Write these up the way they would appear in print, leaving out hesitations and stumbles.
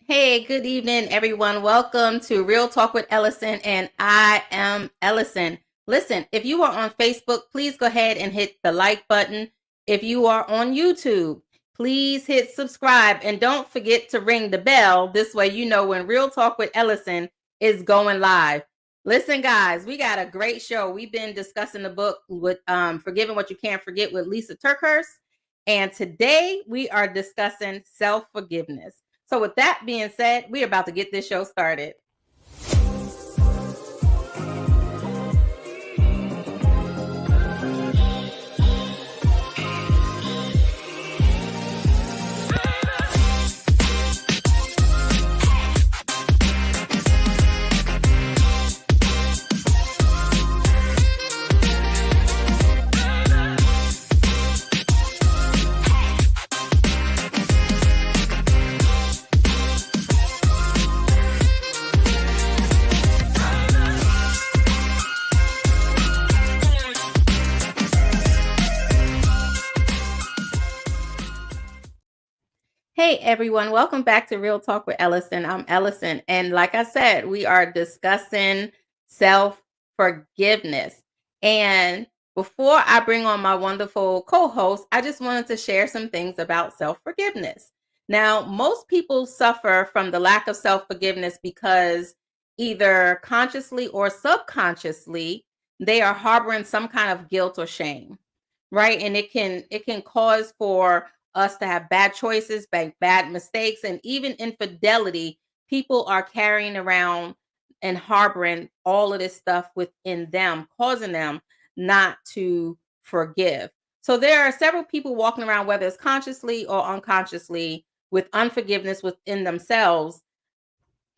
Hey, good evening, everyone. Welcome to Real Talk with Ellison, and I am Ellison. Listen, if you are on Facebook, please go ahead and hit the like button. If you are on YouTube, please hit subscribe and don't forget to ring the bell. This way, you know when Real Talk with Ellison is going live. Listen, guys, we got a great show. We've been discussing the book with Forgiving What You Can't Forget with Lisa Turkhurst, and today we are discussing self-forgiveness. So with that being said, we're about to get this show started. Hey everyone, welcome back to Real Talk with Ellison. I'm Ellison, and like I said, we are discussing self-forgiveness. And before I bring on my wonderful co-host, I just wanted to share some things about self-forgiveness. Now, most people suffer from the lack of self-forgiveness because either consciously or subconsciously, they are harboring some kind of guilt or shame, right? And it can cause for us to have bad choices, bad mistakes, and even infidelity. People are carrying around and harboring all of this stuff within them, causing them not to forgive. So there are several people walking around, whether it's consciously or unconsciously, with unforgiveness within themselves.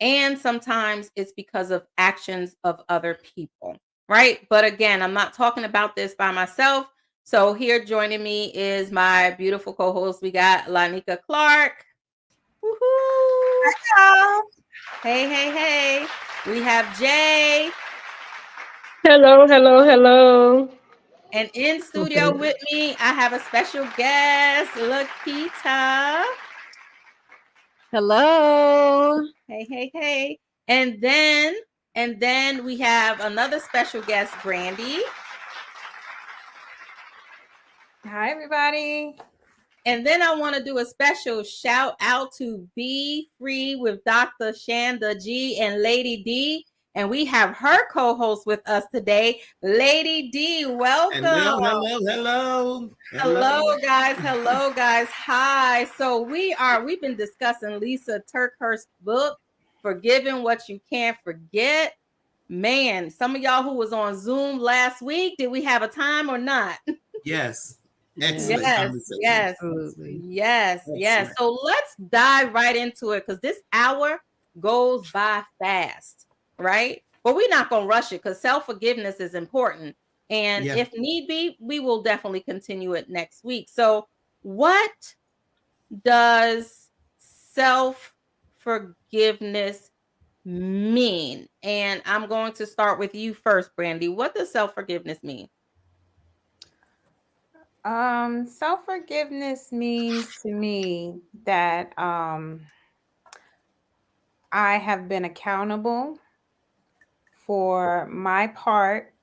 And sometimes it's because of actions of other people, right? But again, I'm not talking about this by myself. So here joining me is my beautiful co-host. We got Lanika Clark. Woohoo! Hello. Hey. We have Jay. Hello, hello, hello. And in studio with me, I have a special guest, Lakita. Hello. Hey. And then we have another special guest, Brandy. Hi, everybody. And then I want to do a special shout out to Be Free with Dr. Shanda G and Lady D. And we have her co-host with us today, Lady D. Welcome. Hello, guys. Hi. So we've been discussing Lisa Turkhurst's book, Forgiving What You Can't Forget. Man, some of y'all who was on Zoom last week, did we have a time or not? Yes. Excellent conversation. Yes. So let's dive right into it because this hour goes by fast, right? But we're not going to rush it because self-forgiveness is important. And if need be, we will definitely continue it next week. So what does self-forgiveness mean? And I'm going to start with you first, Brandy. What does self-forgiveness mean? Self-forgiveness means to me that I have been accountable for my part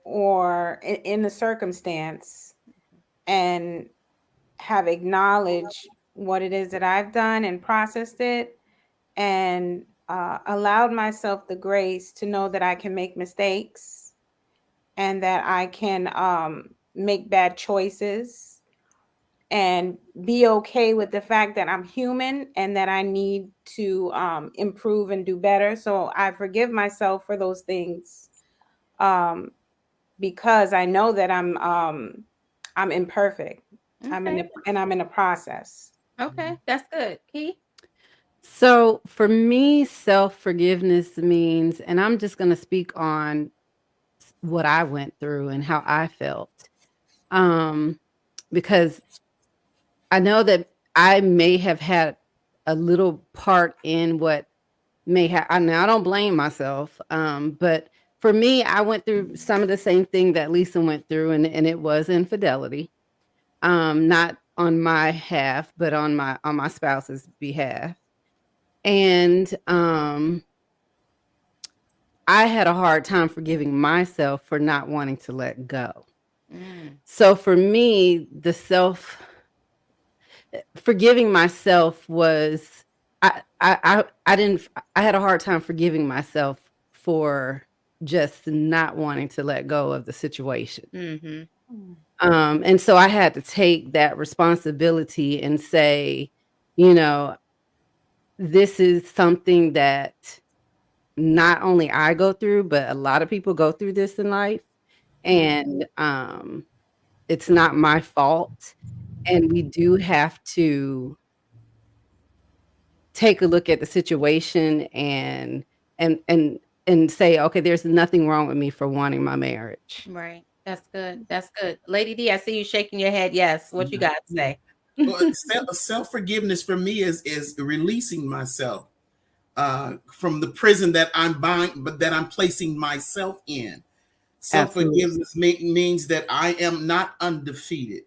or in the circumstance and have acknowledged what it is that I've done and processed it and allowed myself the grace to know that I can make mistakes and that I can make bad choices and be okay with the fact that I'm human and that I need to improve and do better. So I forgive myself for those things because I know that I'm imperfect. Okay. I'm in a process. Okay, that's good. Key? So for me, self-forgiveness means, and I'm just going to speak on what I went through and how I felt. Because I know that I may have had a little part in what may have, now I don't blame myself. But for me, I went through some of the same thing that Lisa went through, and it was infidelity. Not on my half, but on my spouse's behalf. And I had a hard time forgiving myself for not wanting to let go. So for me, forgiving myself was, I didn't, I had a hard time forgiving myself for just not wanting to let go of the situation. And so I had to take that responsibility and say, you know, this is something that not only I go through, but a lot of people go through this in life. And it's not my fault. And we do have to take a look at the situation and and and say, okay, there's nothing wrong with me for wanting my marriage. Right. That's good. That's good. Lady D, I see you shaking your head. Yes. What you got to say? Well, self forgiveness for me is releasing myself from the prison that I'm buying, but that I'm placing myself in. Self Absolutely. forgiveness means that I am not undefeated.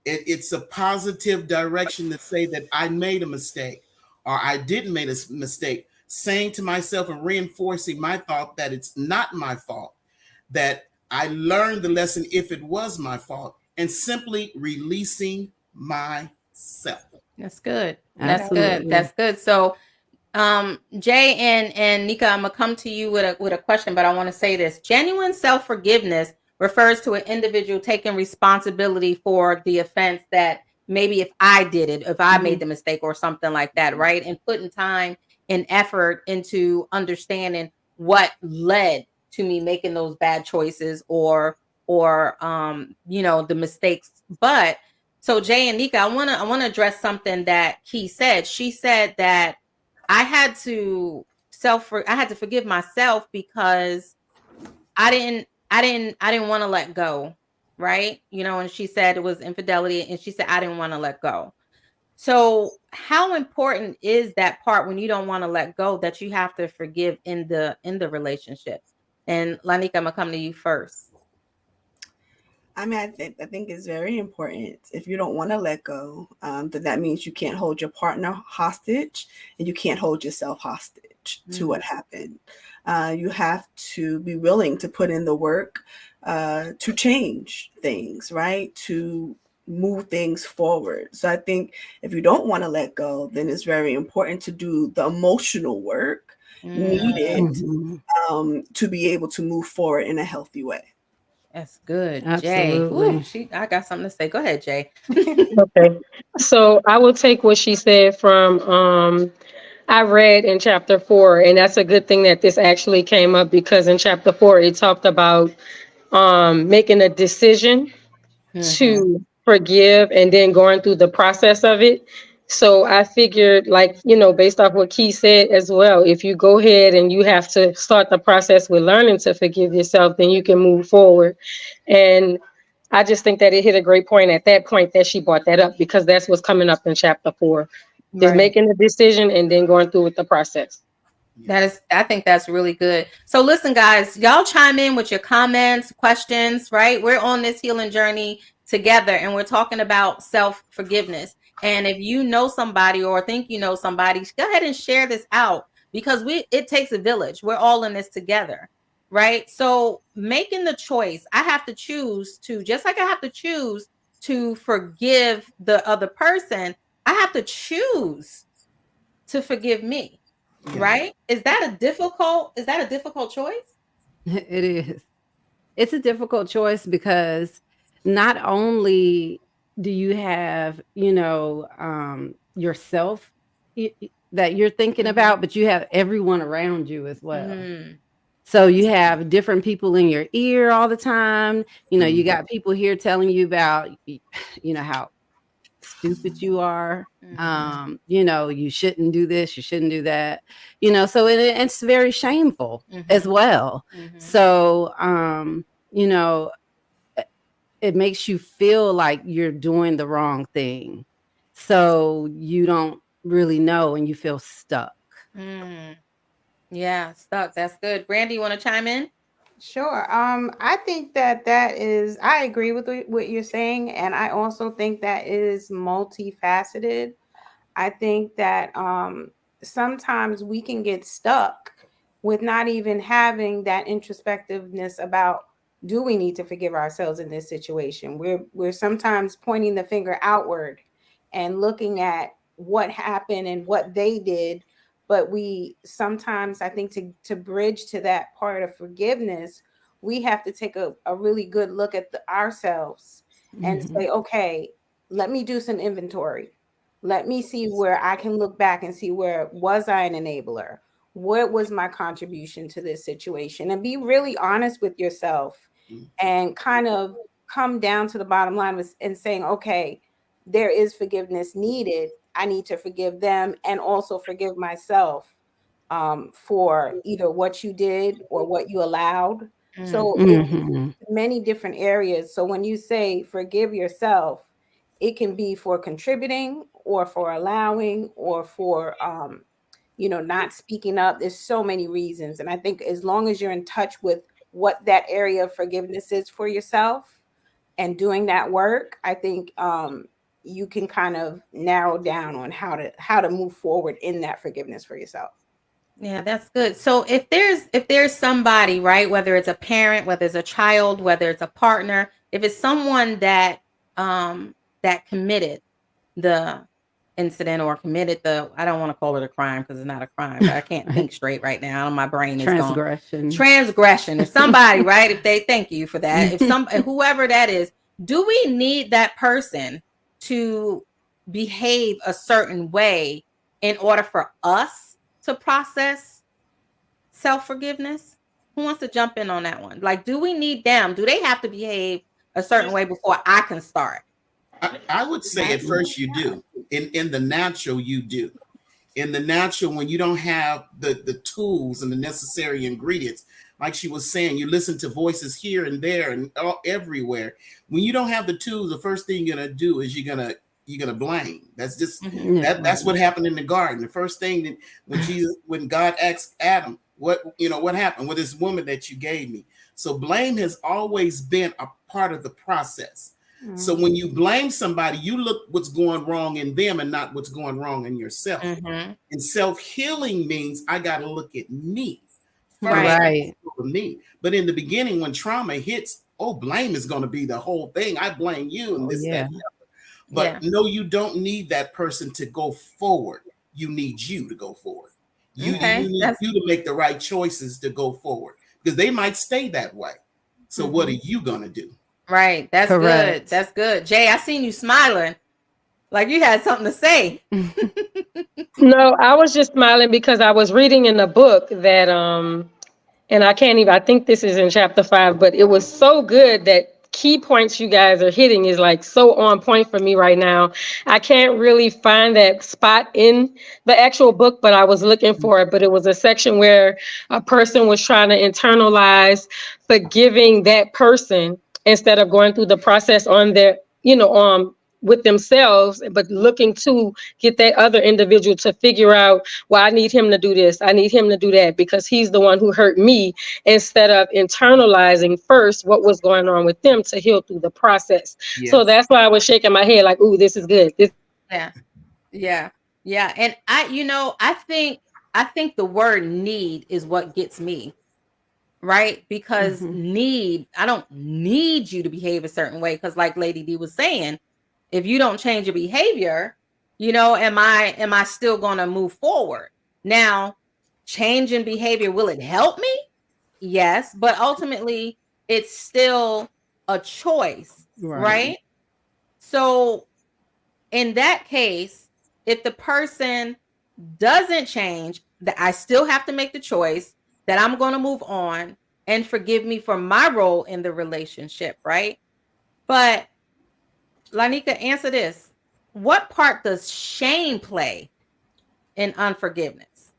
It's a positive direction to say that I made a mistake or I didn't make a mistake, saying to myself and reinforcing my thought that it's not my fault, that I learned the lesson if it was my fault, and simply releasing myself. That's good. That's good. Absolutely. That's good. So Jay and Nika, I'm gonna come to you with a question, but I want to say this. Genuine self-forgiveness refers to an individual taking responsibility for the offense that maybe if I did it, if I made the mistake or something like that, right? And putting time and effort into understanding what led to me making those bad choices or the mistakes. But so Jay and Nika, I wanna address something that Key said. She said that I had to forgive myself because I didn't want to let go, right? And she said it was infidelity and she said I didn't want to let go. So, how important is that part when you don't want to let go that you have to forgive in the relationship? And Lanika, I'm gonna come to you first. I mean, I think it's very important. If you don't want to let go, then that means you can't hold your partner hostage and you can't hold yourself hostage to what happened. You have to be willing to put in the work to change things, right? To move things forward. So I think if you don't want to let go, then it's very important to do the emotional work needed to be able to move forward in a healthy way. That's good, Jay. Absolutely. I got something to say. Go ahead, Jay. Okay. So I will take what she said from I read in chapter 4, and that's a good thing that this actually came up because in chapter 4 it talked about making a decision to forgive and then going through the process of it. So I figured, like, based off what Key said as well, if you go ahead and you have to start the process with learning to forgive yourself, then you can move forward. And I just think that it hit a great point at that point that she brought that up because that's what's coming up in chapter 4. Just Right. making the decision and then going through with the process. I think that's really good. So listen, guys, y'all chime in with your comments, questions, right? We're on this healing journey together and we're talking about self-forgiveness. And if you know somebody or think you know somebody, go ahead and share this out because it takes a village. We're all in this together, right? So making the choice, I have to choose to, just like I have to choose to forgive the other person, I have to choose to forgive me. Yeah. Right? Is that a difficult choice? It is. It's a difficult choice because not only do you have, yourself that you're thinking about, but you have everyone around you as well. So you have different people in your ear all the time. You got people here telling you about, how stupid you are. You shouldn't do this, you shouldn't do that. So it's very shameful as well. So, you know, it makes you feel like you're doing the wrong thing. So you don't really know and you feel stuck. Yeah, stuck. That's good. Brandy, you want to chime in? Sure. I think that I agree with what you're saying, and I also think that it is multifaceted. I think that sometimes we can get stuck with not even having that introspectiveness about, do we need to forgive ourselves in this situation? We're sometimes pointing the finger outward and looking at what happened and what they did, but we sometimes, I think, to bridge to that part of forgiveness, we have to take a really good look at ourselves and say, okay, let me do some inventory. Let me see where I can look back and see, where was I an enabler? What was my contribution to this situation? And be really honest with yourself and kind of come down to the bottom line and saying, okay, there is forgiveness needed. I need to forgive them and also forgive myself for either what you did or what you allowed. So it's many different areas. So when you say forgive yourself, it can be for contributing or for allowing or for not speaking up. There's so many reasons. And I think as long as you're in touch with what that area of forgiveness is for yourself and doing that work, I think you can kind of narrow down on how to move forward in that forgiveness for yourself. Yeah, that's good. So if there's somebody, right, whether it's a parent, whether it's a child, whether it's a partner, if it's someone that committed the incident or committed I don't want to call it a crime because it's not a crime, but I can't think straight right now. My brain is gone. Transgression. If somebody, right, if they, thank you for that. If whoever that is, do we need that person to behave a certain way in order for us to process self-forgiveness? Who wants to jump in on that one? Like, do we need them? Do they have to behave a certain way before I can start? I would say at first you do. In the natural, you do. In the natural, when you don't have the tools and the necessary ingredients, like she was saying, you listen to voices here and there and everywhere. When you don't have the tools, the first thing you're gonna do is you're gonna blame. That's just that's what happened in the garden. The first thing that when God asked Adam, what happened with this woman that you gave me? So blame has always been a part of the process. So when you blame somebody, you look what's going wrong in them and not what's going wrong in yourself. And self-healing means I got to look at me first. Right. Me. But in the beginning, when trauma hits, blame is going to be the whole thing. I blame you and this, that, and the other. But no, you don't need that person to go forward. You need you to go forward. You need you to make the right choices to go forward, because they might stay that way. So what are you going to do? Right. That's good. That's good. Jay, I seen you smiling like you had something to say. No, I was just smiling because I was reading in the book that and I think this is in chapter 5, but it was so good that key points you guys are hitting is like so on point for me right now. I can't really find that spot in the actual book, but I was looking for it. But it was a section where a person was trying to internalize forgiving that person instead of going through the process on their, with themselves, but looking to get that other individual to figure out, well, I need him to do this, I need him to do that, because he's the one who hurt me, instead of internalizing first what was going on with them to heal through the process. Yes. So that's why I was shaking my head like, ooh, this is good. Yeah. And I think the word need is what gets me. Right? Because I don't need you to behave a certain way. Because like Lady D was saying, if you don't change your behavior, am I still going to move forward? Now, changing behavior, will it help me? Yes, but ultimately it's still a choice, right? So in that case, if the person doesn't change, that I still have to make the choice that I'm going to move on and forgive me for my role in the relationship, right? But Lanika, answer this. What part does shame play in unforgiveness?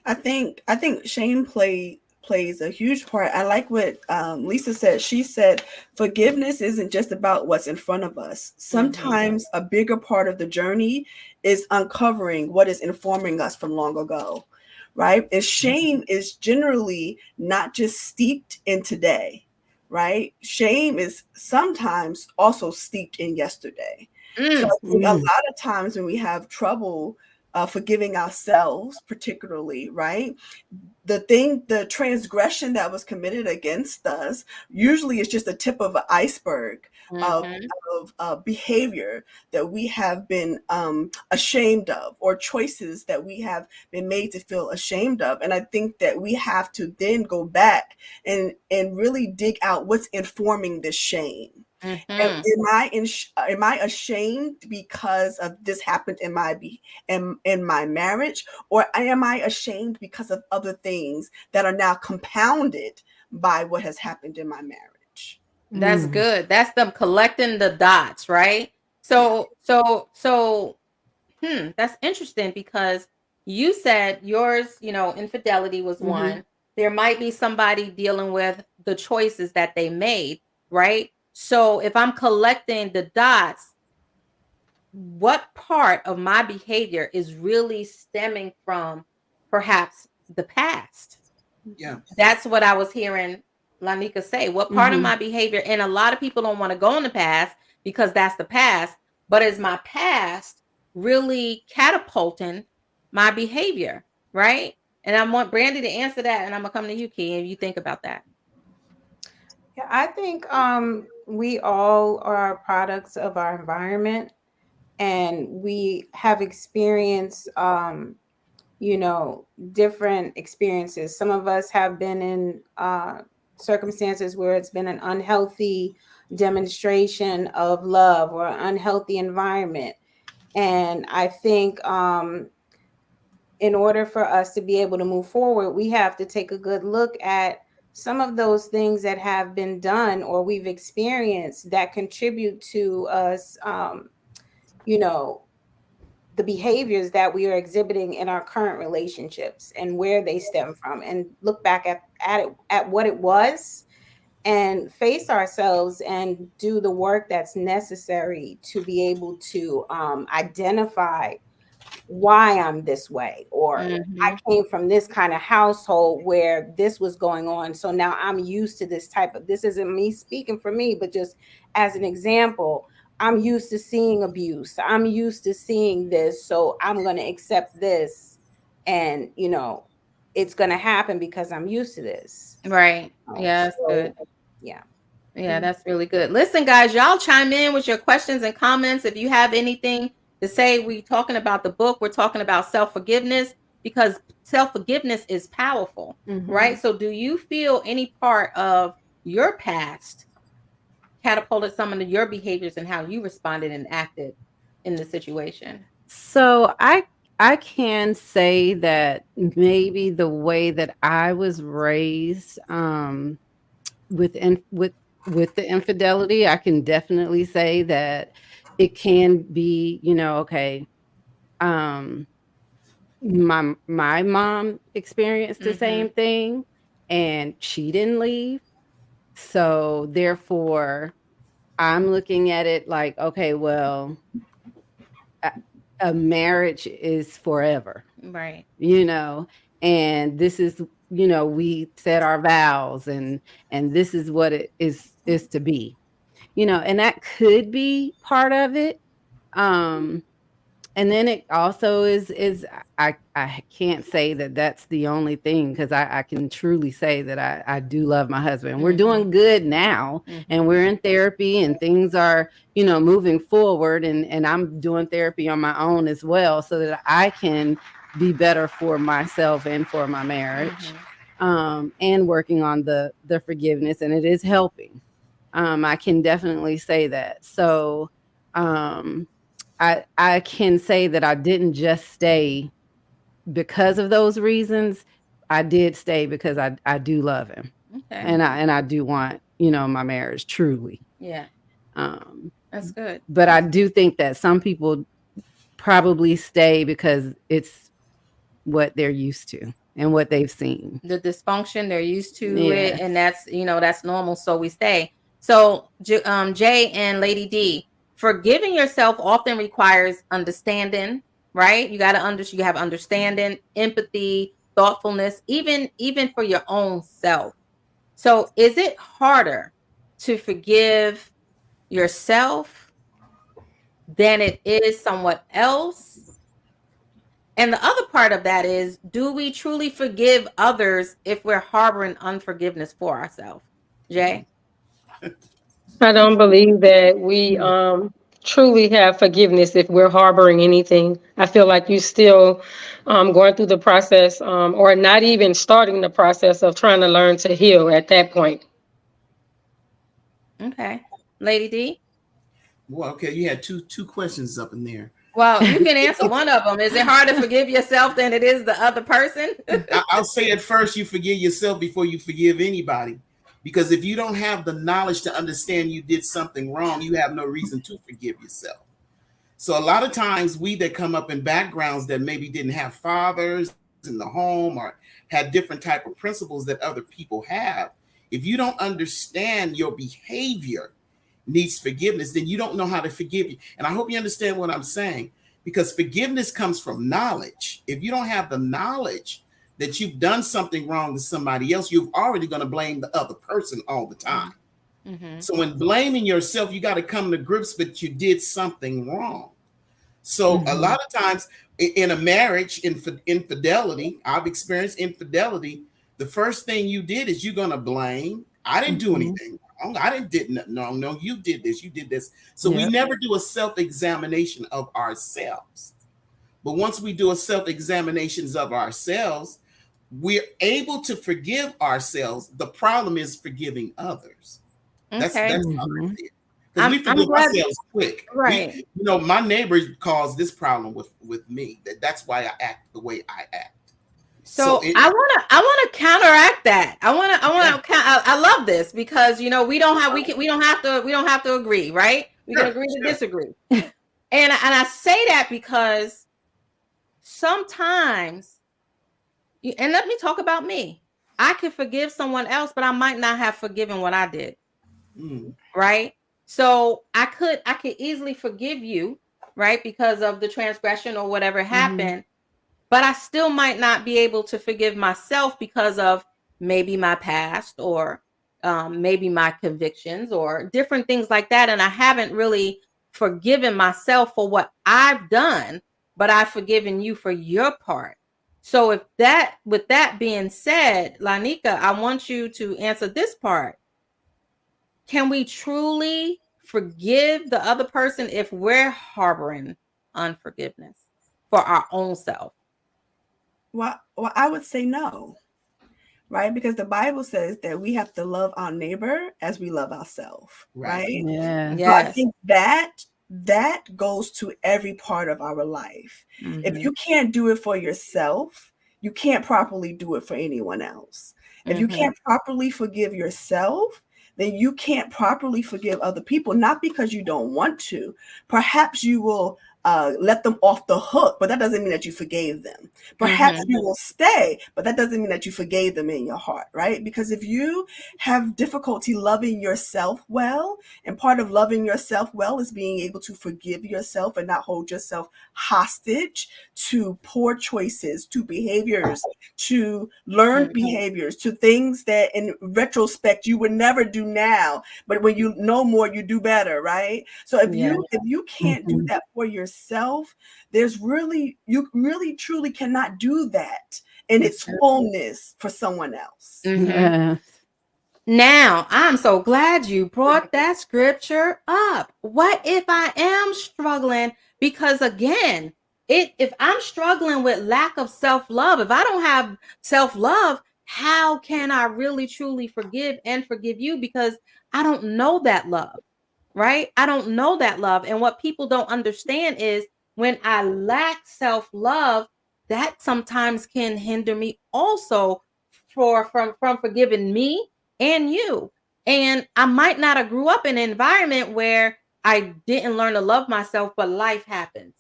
I think shame plays a huge part. I like what Lisa said. She said forgiveness isn't just about what's in front of us. Sometimes a bigger part of the journey is uncovering what is informing us from long ago, right? And shame is generally not just steeped in today, right? Shame is sometimes also steeped in yesterday. So I think a lot of times when we have trouble forgiving ourselves, particularly, right? The transgression that was committed against us usually is just the tip of an iceberg of, Mm-hmm. behavior that we have been ashamed of, or choices that we have been made to feel ashamed of. And I think that we have to then go back and really dig out what's informing this shame. Mm-hmm. Am I ashamed because of this happened in my marriage, or am I ashamed because of other things that are now compounded by what has happened in my marriage? That's Mm. good. That's them collecting the dots, right? Yeah. So, that's interesting because you said yours, infidelity was Mhm. one. There might be somebody dealing with the choices that they made, right? So if I'm collecting the dots, what part of my behavior is really stemming from perhaps the past? Yeah. That's what I was hearing Lanika say. What part of Mhm. my behavior, and a lot of people don't want to go in the past because that's the past, but is my past really catapulting my behavior, right? And I want Brandy to answer that, and I'm gonna come to you, Key, and you think about that. Yeah, I think we all are products of our environment, and we have experienced different experiences. Some of us have been in circumstances where it's been an unhealthy demonstration of love or an unhealthy environment. And I think in order for us to be able to move forward, we have to take a good look at some of those things that have been done or we've experienced that contribute to us, you know, the behaviors that we are exhibiting in our current relationships and where they stem from, and look back at what it was, and face ourselves and do the work that's necessary to be able to identify why I'm this way, or Mm-hmm. I came from this kind of household where this was going on. So now I'm used to this type of, this isn't me speaking for me, but just as an example, I'm used to seeing abuse. I'm used to seeing this. So I'm going to accept this. And, it's going to happen because I'm used to this. Right. Yeah, that's good. So, yeah. Yeah, that's really good. Listen, guys, y'all chime in with your questions and comments. If you have anything to say, we talking about the book, we're talking about self-forgiveness, because self-forgiveness is powerful, right? Mhm. So do you feel any part of your past catapulted some of your behaviors and how you responded and acted in the situation? So I can say that maybe the way that I was raised, with in with the infidelity, I can definitely say that it can be, okay, um, my mom experienced the Mm-hmm. same thing, and she didn't leave. So therefore, I'm looking at it like, okay, well, a, a marriage is forever, Right. you know, and this is, we set our vows, and this is what it is to be, and that could be part of it. Um, and then it also is I can't say that that's the only thing, because I can truly say that I do love my husband. We're Mm-hmm. doing good now, and Mm-hmm. we're in therapy, and things are, moving forward, and I'm doing therapy on my own as well, so that I can be better for myself and for my marriage, Mm-hmm. and working on the forgiveness, and it is helping. I can definitely say that. So, um, I can say that I didn't just stay because of those reasons. I did stay because I do love him, Okay. and I do want, my marriage truly. Yeah, Um, that's good. but I do think that some people probably stay because it's what they're used to and what they've seen. The dysfunction, they're used to it, and Yes. that's normal, so we stay. So Jay and Lady D, forgiving yourself often requires understanding, right? You got to you have understanding, empathy, thoughtfulness, even for your own self. So is it harder to forgive yourself than it is someone else? And the other part of that is, do we truly forgive others if we're harboring unforgiveness for ourselves? Jay? I don't believe that we truly have forgiveness if we're harboring anything. I feel like you still going through the process or not even starting the process of trying to learn to heal at that point. Okay. Lady D? Well, okay, you had two questions up in there. Well, you can answer one of them. Is it harder to forgive yourself than it is the other person? I'll say it first: you forgive yourself before you forgive anybody, because if you don't have the knowledge to understand you did something wrong, you have no reason to forgive yourself. So a lot of times we that come up in backgrounds that maybe didn't have fathers in the home or had different type of principles that other people have, if you don't understand your behavior needs forgiveness, then you don't know how to forgive you. And I hope you understand what I'm saying, because forgiveness comes from knowledge. If you don't have the knowledge that you've done something wrong to somebody else, you're already going to blame the other person all the time. Mm-hmm. So when blaming yourself, you got to come to grips that you did something wrong. So a lot of times in a marriage, infidelity, I've experienced infidelity. The first thing you did is you're going to blame. I didn't do anything wrong. I did nothing wrong. No, you did this. You did this. So we Yep. never do a self-examination of ourselves. But once we do a self-examinations of ourselves, we're able to forgive ourselves. The problem is forgiving others. Okay. That's how I see it. Because we I'm forgive glad. ourselves quick. Right. My neighbor caused this problem with me. That's why I act the way I act. So So I wanna counteract that. I love this because we don't have to agree, right? We can sure, agree to sure. disagree. And I say that because sometimes, and let me talk about me. I could forgive someone else, but I might not have forgiven what I did, Mm, right? So I could easily forgive you, right, because of the transgression or whatever happened, but I still might not be able to forgive myself because of maybe my past or maybe my convictions or different things like that. And I haven't really forgiven myself for what I've done, but I've forgiven you for your part. So with that being said, Lanika, I want you to answer this part. Can we truly forgive the other person if we're harboring unforgiveness for our own self? Well, I would say no, right? Because the Bible says that we have to love our neighbor as we love ourselves, right. right? Yeah. So I Yes. think that goes to every part of our life. If Mhm. you can't do it for yourself, you can't properly do it for anyone else. If you Mhm. can't properly forgive yourself, then you can't properly forgive other people, not because you don't want to. Perhaps you will let them off the hook, but that doesn't mean that you forgave them. Perhaps Mhm. you will stay, but that doesn't mean that you forgave them in your heart, right? Because if you have difficulty loving yourself well, and part of loving yourself well is being able to forgive yourself and not hold yourself hostage to poor choices, to behaviors, to learned Mhm. behaviors, to things that in retrospect you would never do now, but when you know more, you do better, right? So Yeah. if you can't do that for yourself, you really truly cannot do that in its fullness for someone else. Mhm. Yeah. Now, I'm so glad you brought that scripture up. What if I am struggling? Because again, if I'm struggling with lack of self-love, if I don't have self-love, how can I really truly forgive and forgive you? Because I don't know that love, right? I don't know that love. And what people don't understand is when I lack self-love, that sometimes can hinder me also from forgiving me and you. And I might not have grew up in an environment where I didn't learn to love myself, but life happens.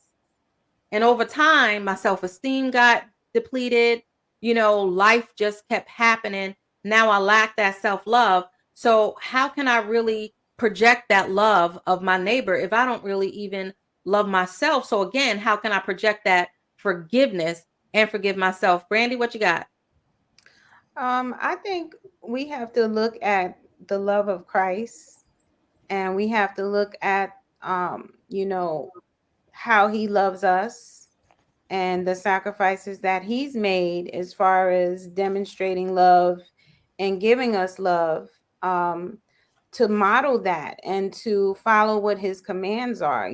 And over time, my self-esteem got depleted. Life just kept happening. Now I lack that self-love. So how can I really project that love of my neighbor if I don't really even love myself? So again, how can I project that forgiveness and forgive myself? Brandy, what you got? I think we have to look at the love of Christ, and we have to look at, how he loves us, and the sacrifices that he's made as far as demonstrating love and giving us love, to model that and to follow what his commands are,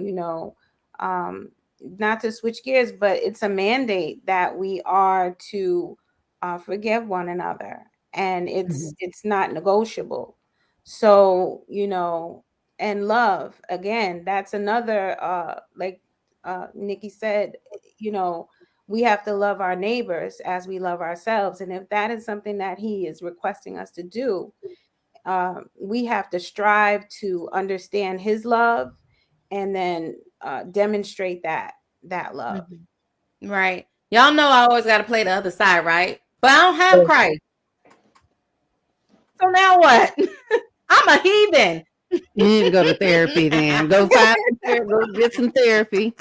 um, not to switch gears, but it's a mandate that we are to forgive one another, and it's not negotiable. So, and love, again, that's another, like Nikki said, you know, we have to love our neighbors as we love ourselves. And if that is something that he is requesting us to do, we have to strive to understand his love and then demonstrate that love. Right. Y'all know I always got to play the other side, right? But I don't have Christ. So now what? I'm a heathen. You need to go to therapy then. Go get some therapy.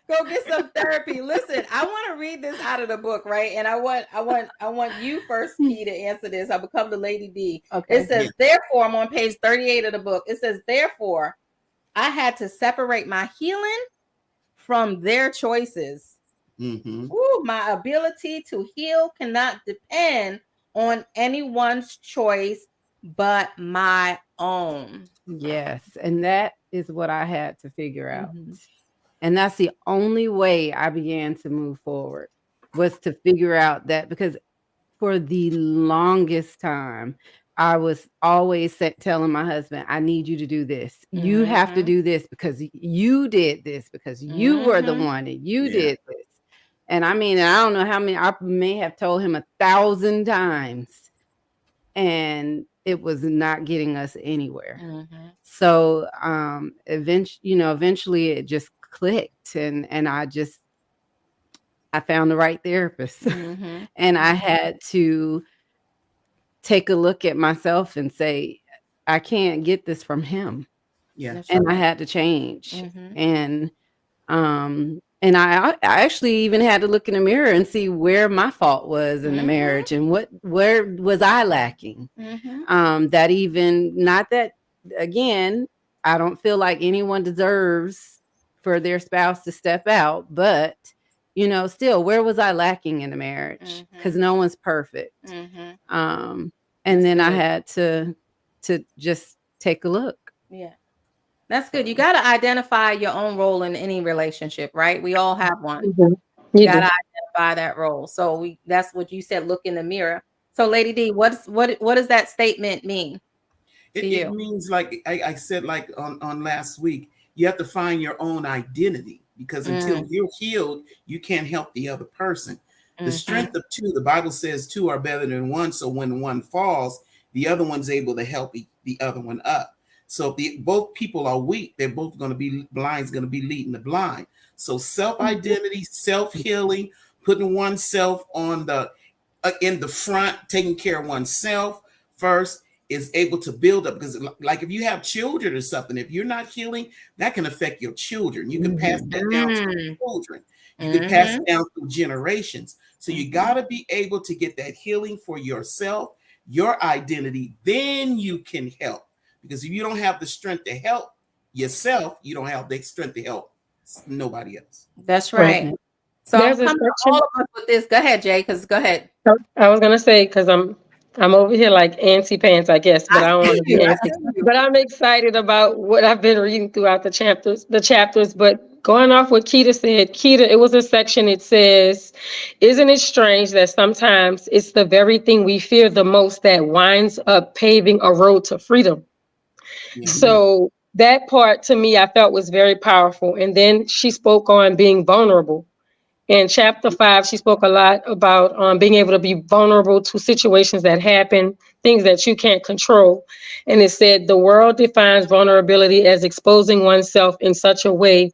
Go get some therapy. Listen, I want to read this out of the book, right? And I want you first, Key, to answer this. I become the Lady D. Okay. It says, therefore, I'm on page 38 of the book. It says, therefore, I had to separate my healing from their choices. Mm-hmm. Ooh, my ability to heal cannot depend on anyone's choice but my own. Yes. And that is what I had to figure out. And that's the only way I began to move forward, was to figure out that, because for the longest time, I was always telling my husband, I need you to do this. You have to do this because you did this, because you were the one and you did this. And I mean, I don't know how many, I may have told him 1,000 times, and it was not getting us anywhere. So eventually it just clicked, and I found the right therapist. And I had to take a look at myself and say, I can't get this from him. Yeah. And I had to change. And I actually even had to look in the mirror and see where my fault was in the marriage, and where was I lacking. That even, not that, again, I don't feel like anyone deserves for their spouse to step out, but still, where was I lacking in the marriage? Because no one's perfect. And then I had to just take a look. Yeah. That's good. You got to identify your own role in any relationship, right? We all have one. You got to identify that role. So that's what you said, look in the mirror. So Lady D, what does that statement mean to you? It means, like I said, like on last week, you have to find your own identity, because until you're healed, you can't help the other person. The strength of two, the Bible says two are better than one. So when one falls, the other one's able to help the other one up. So if both people are weak, they're both going to be blind, going to be leading the blind. So self-identity, self-healing, putting oneself on in the front, taking care of oneself first, is able to build up. Because like if you have children or something, if you're not healing, that can affect your children. You can pass that down to your children. You can pass it down through generations. So you got to be able to get that healing for yourself, your identity, then you can help. Because if you don't have the strength to help yourself, you don't have the strength to help nobody else. That's right. So I'm coming to all of us with this. Go ahead, Jay, go ahead. I was gonna say, because I'm over here like antsy pants, I guess, but I don't want to be antsy. But I'm excited about what I've been reading throughout the chapters. But going off what Keita said, it was a section. It says, "Isn't it strange that sometimes it's the very thing we fear the most that winds up paving a road to freedom?" So that part, to me, I felt was very powerful. And then she spoke on being vulnerable. In chapter 5, she spoke a lot about being able to be vulnerable to situations that happen, things that you can't control. And it said, the world defines vulnerability as exposing oneself in such a way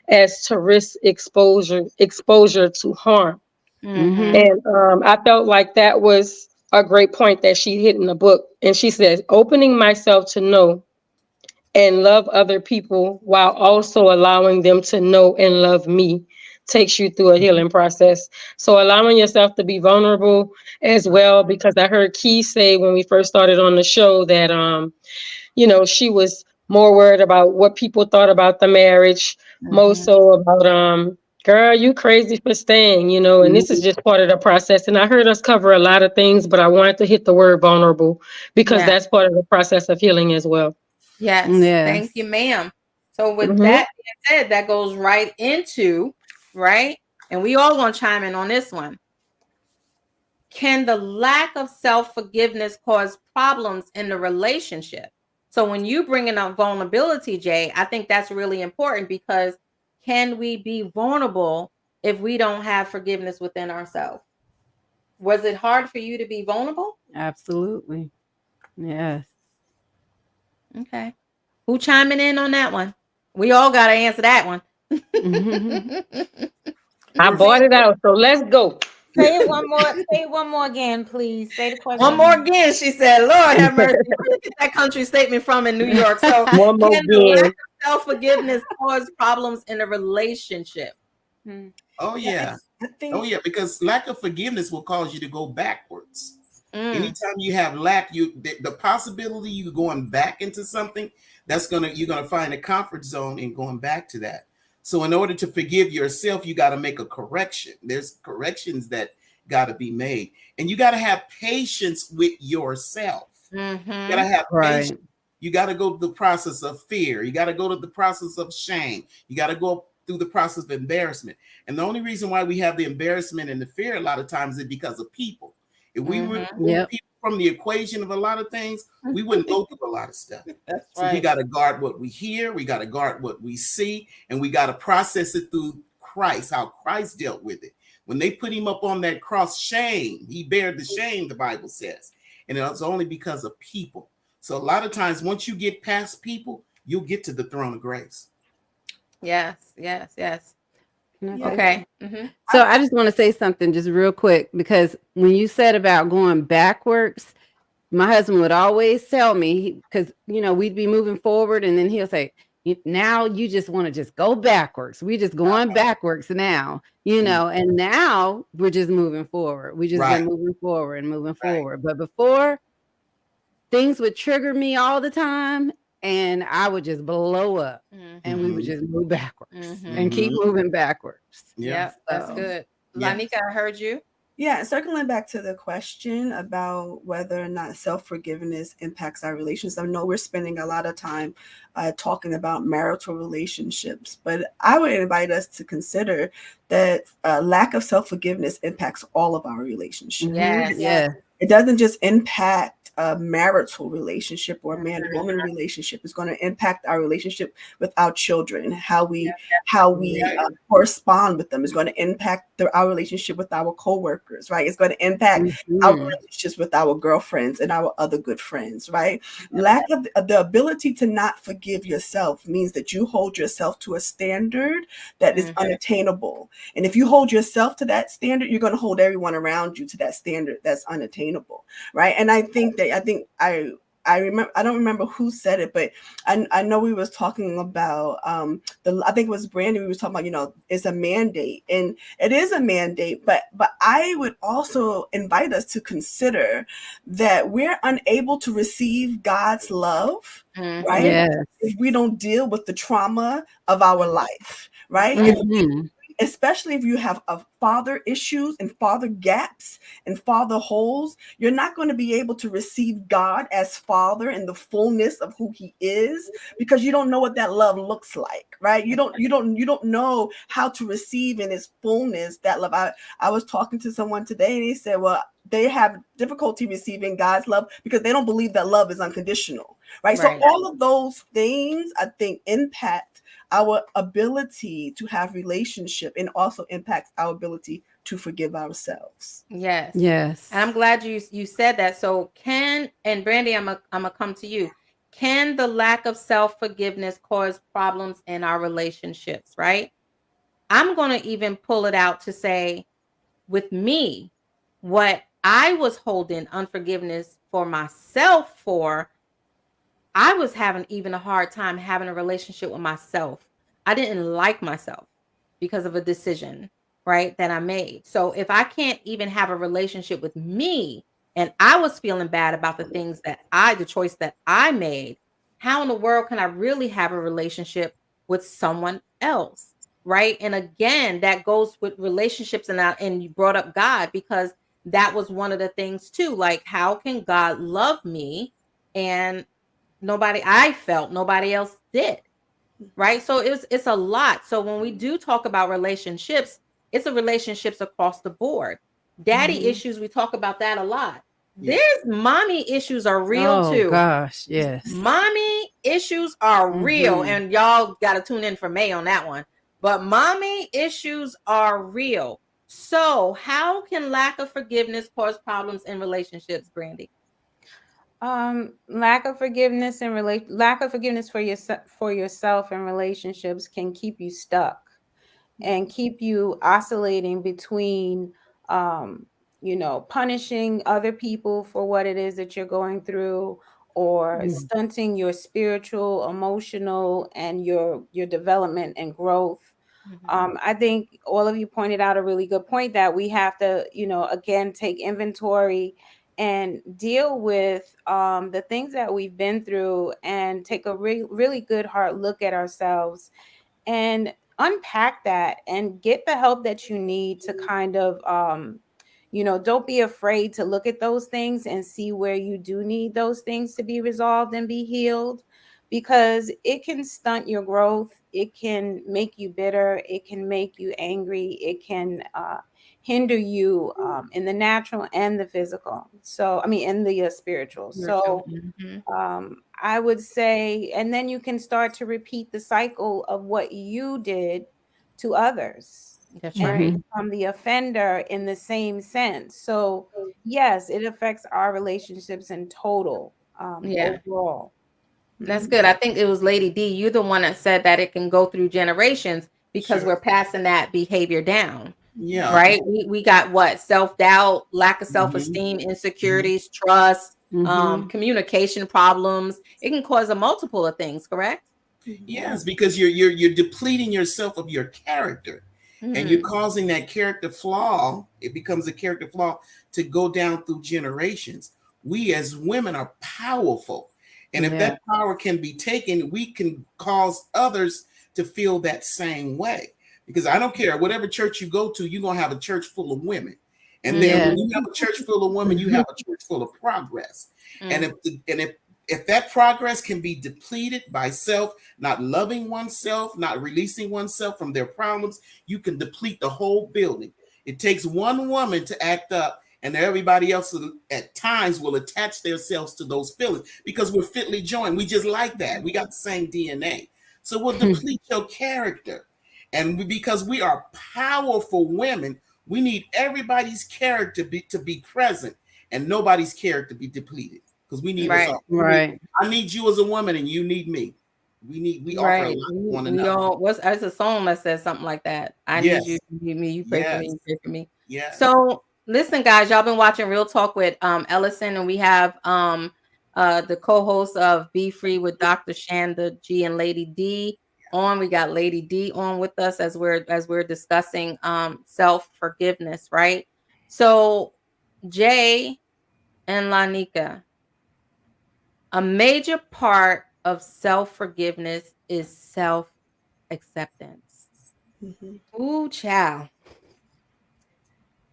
as to risk exposure to harm. And I felt like that was a great point that she hit in the book. And she says, opening myself to know and love other people while also allowing them to know and love me takes you through a healing process. So allowing yourself to be vulnerable as well, because I heard Key say when we first started on the show that, she was more worried about what people thought about the marriage more Mhm. so about girl, you crazy for staying, and this is just part of the process. And I heard us cover a lot of things, but I wanted to hit the word vulnerable because Yeah. that's part of the process of healing as well. Yes. Thank you, Yes. ma'am. So with Hmm. that being said, that goes right into, right? And we all gonna chime in on this one. Can the lack of self-forgiveness cause problems in the relationship? So when you bringing up vulnerability, Jay, I think that's really important because can we be vulnerable if we don't have forgiveness within ourselves? Was it hard for you to be vulnerable? Absolutely. Yes. Okay. Who chiming in on that one? We all got to answer that one. I bought it out, so let's go. Say it one more. Say it one more again, please. Say the One question more again. again, she said. Lord have mercy. Where did you get that country statement from in New York? So, One more can the lack again. of self forgiveness cause problems in a relationship? Hmm. Oh Yeah, yeah. I Oh think yeah, because lack of forgiveness will cause you to go backwards. Mm, Anytime you have lack, the possibility you going back into something, you're gonna find a comfort zone in going back to that. So in order to forgive yourself, you got to make a correction. There's corrections that got to be made, and you got to have patience with yourself. You got mm-hmm. to have patience. Right. You got to go through the process of fear. You got to go to the process of shame. You got to go through the process of embarrassment. And the only reason why we have the embarrassment and the fear a lot of times is because of people. If we Mm-hmm. remove Yep. people from the equation of a lot of things, we wouldn't go through a lot of stuff. That's So we right. got to guard what we hear, we got to guard what we see, and we got to process it through Christ, how Christ dealt with it. When they put him up on that cross, shame, he bared the shame, the Bible says. And it's only because of people. So a lot of times, once you get past people, you'll get to the throne of grace. Yes, yes, yes. Can I yeah. say Okay. something? Mm-hmm. So I just want to say something just real quick because when you said about going backwards, my husband would always tell me because we'd be moving forward and then he'll say, Now you just want to just go backwards. We just going backwards now, Mm. and now we're just moving forward. We just been Right, moving forward and moving right. forward. But before things would trigger me all the time and I would just blow up and we would Mm-hmm. Mm-hmm. just move backwards and Mm-hmm. keep Mm-hmm. moving backwards. Yeah, Yep, that's So good. yeah. Lanika, I heard you. Yeah, circling back to the question about whether or not self forgiveness impacts our relations. I know we're spending a lot of time talking about marital relationships, but I would invite us to consider that lack of self forgiveness impacts all of our relationships. Yes. yeah. It doesn't just impact a marital relationship or a man Mhm. woman relationship. It's going to impact our relationship with our children, how we Right. correspond with them. It's going to impact our relationship with our coworkers, right? It's going to impact our Mhm. relationships with our girlfriends and our other good friends, right? Lack of the ability to not forgive yourself means that you hold yourself to a standard that is Mhm. unattainable. And if you hold yourself to that standard, you're going to hold everyone around you to that standard that's unattainable, right? And I remember, I don't remember who said it, but I know we was talking about I think it was Brandy. We was talking about, it's a mandate, and it is a mandate, but I would also invite us to consider that we're unable to receive God's love, right? Mhm. Yes. If we don't deal with the trauma of our life, right? If Mhm. especially if you have father issues and father gaps and father holes, you're not going to be able to receive God as father in the fullness of who he is, because you don't know what that love looks like, right? You don't know how to receive in his fullness that love. I was talking to someone today and they said, well, they have difficulty receiving God's love because they don't believe that love is unconditional, right? So Right. all of those things, I think, impact our ability to have relationship, and also impacts our ability to forgive ourselves. Yes. And I'm Yes. glad you said that. So and Brandy, I'm gonna come to you. Can the lack of self-forgiveness cause problems in our relationships, right? I'm gonna even pull it out to say with me, what I was holding unforgiveness for myself for, I was having even a hard time having a relationship with myself. I didn't like myself because of a decision, right, that I made. So if I can't even have a relationship with me and I was feeling bad about the choice that I made, how in the world can I really have a relationship with someone else, right? And again, that goes with relationships, and you brought up God, because that was one of the things too. Like, how can God love me and I felt nobody else did, right? So it's a lot. So when we do talk about relationships, it's a relationships across the board. Daddy Mhm. issues, we talk about that a lot. Yeah. There's mommy issues are real Oh too. gosh, yes. Mommy issues are real, Mhm. and y'all got to tune in for May on that one. But mommy issues are real. So, how can lack of forgiveness cause problems in relationships, Brandy? Lack of forgiveness and lack of forgiveness for yourself and relationships can keep you stuck and keep you oscillating between um, punishing other people for what it is that you're going through, or Mm. stunting your spiritual, emotional, and your development and growth. Mhm. I think all of you pointed out a really good point, that we have to, again, take inventory and deal with the things that we've been through, and take a really good hard look at ourselves and unpack that and get the help that you need to kind of don't be afraid to look at those things and see where you do need those things to be resolved and be healed, because it can stunt your growth, it can make you bitter, it can make you angry, it can hinder you in the natural and the physical, so I mean in the spiritual. Spiritual. So Mhm. I would say, and then you can start to repeat the cycle of what you did to others That's and right. Mhm. become the offender in the same sense. So, yes, it affects our relationships in total, Yeah. overall. That's Mhm. good. I think it was Lady D. You're the one that said that it can go through generations because Sure. we're passing that behavior down, Yeah. right? We got what? Self-doubt, lack of Hmm. self-esteem, Hmm. insecurities, trust, Mhm. communication problems. It can cause a multiple of things, correct? Yes, because you're depleting yourself of your character, and you're Mm, causing that character flaw. It becomes a character flaw to go down through generations. We as women are powerful, and if Yeah. that power can be taken, we can cause others to feel that same way. Because I don't care whatever church you go to, you're gonna have a church full of women, and then mm-hmm, when Yes. you have a church full of women, you have a church full of progress. And mm, if that progress can be depleted by self not loving oneself, not releasing oneself from their problems, you can deplete the whole building. It takes one woman to act up, and everybody else at times will attach themselves to those feelings because we're fitly joined. We just like that. We got the same DNA. So we'll deplete your character. And because we are powerful women, we need everybody's character to be present and nobody's character to be depleted because we need us right, all. Right. I need you as a woman and you need me. We offer a lot right. to one We another. all what's there's a song that says something like that. I need you, Yes, you need me, you pray for me, yes, you pray for me. yes. So listen, guys, y'all been watching Real Talk with Ellison, and we have the co-host of Be Free with Dr. Shanda G and Lady D on. We got Lady D on with us as we're discussing self-forgiveness, right? So Jay and Lanika, a major part of self-forgiveness is self-acceptance. Mhm. Ooh, child.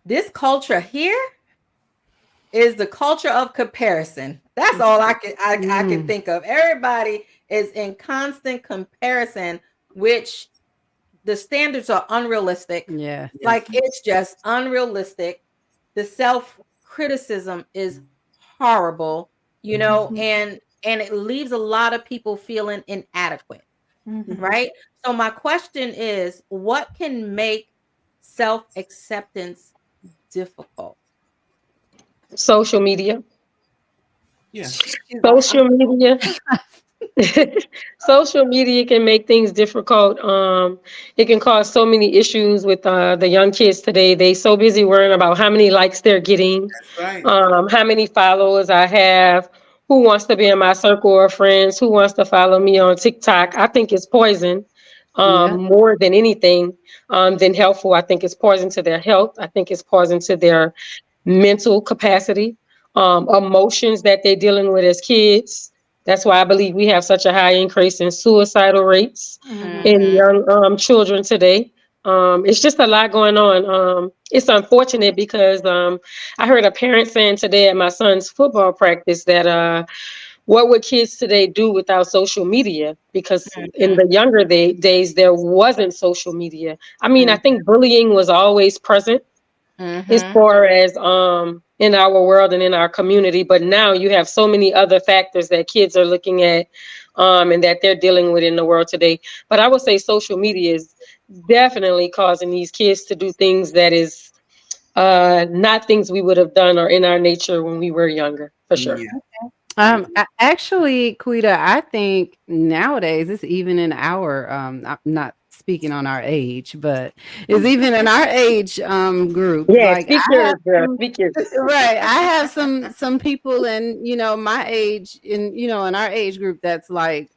This culture here is the culture of comparison. That's all I can Mm. think of. Everybody is in constant comparison, which the standards are unrealistic. Yes. Yeah. Like, it's just unrealistic. The self criticism is horrible, Mhm. and it leaves a lot of people feeling inadequate, Mhm. right? So my question is, what can make self acceptance difficult? Social media. Yeah. She's like, Social media. Social media can make things difficult. It can cause so many issues with the young kids today. They so busy worrying about how many likes they're getting, That's right. how many followers I have, who wants to be in my circle of friends, who wants to follow me on TikTok. I think it's poison, Yeah. more than anything, than helpful. I think it's poison to their health. I think it's poison to their mental capacity, emotions that they're dealing with as kids. That's why I believe we have such a high increase in suicidal rates. in Mm-hmm. young children today. It's just a lot going on. It's unfortunate because I heard a parent saying today at my son's football practice that what would kids today do without social media? Because in the younger days, there wasn't social media. I mean, I think bullying was always present as Mm-hmm. far as in our world and in our community, but now you have so many other factors that kids are looking at and that they're dealing with in the world today. But I would say social media is definitely causing these kids to do things that is not things we would have done or in our nature when we were younger, for sure. Yeah. Actually, Quita, I think nowadays it's even in our I'm not speaking on our age, but it's even in our age group. Yeah, Like speak I have yours, girl. some Speak yours. right. I have some people in, my age in our age group that's like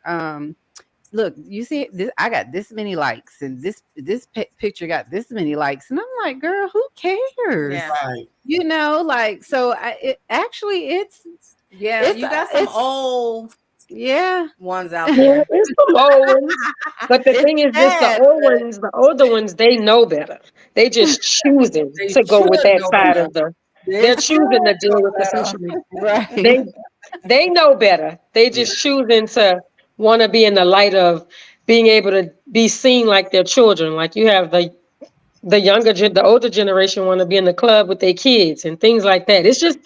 look, you see this, I got this many likes and this picture got this many likes and I'm like, girl, who cares? Yeah. Right. Like so it actually Yeah. it's You got some it's old yeah. ones out Yeah, there. it's some old ones. But the It's thing is this, sad, but the older ones, they know better. They just choosing They to go should with that know side better. of the They they're should choosing to deal know with the better. social media. They right. they know better. They Yeah. just choosing to want to be in the light of being able to be seen like their children. Like you have the older generation want to be in the club with their kids and things like that. It's just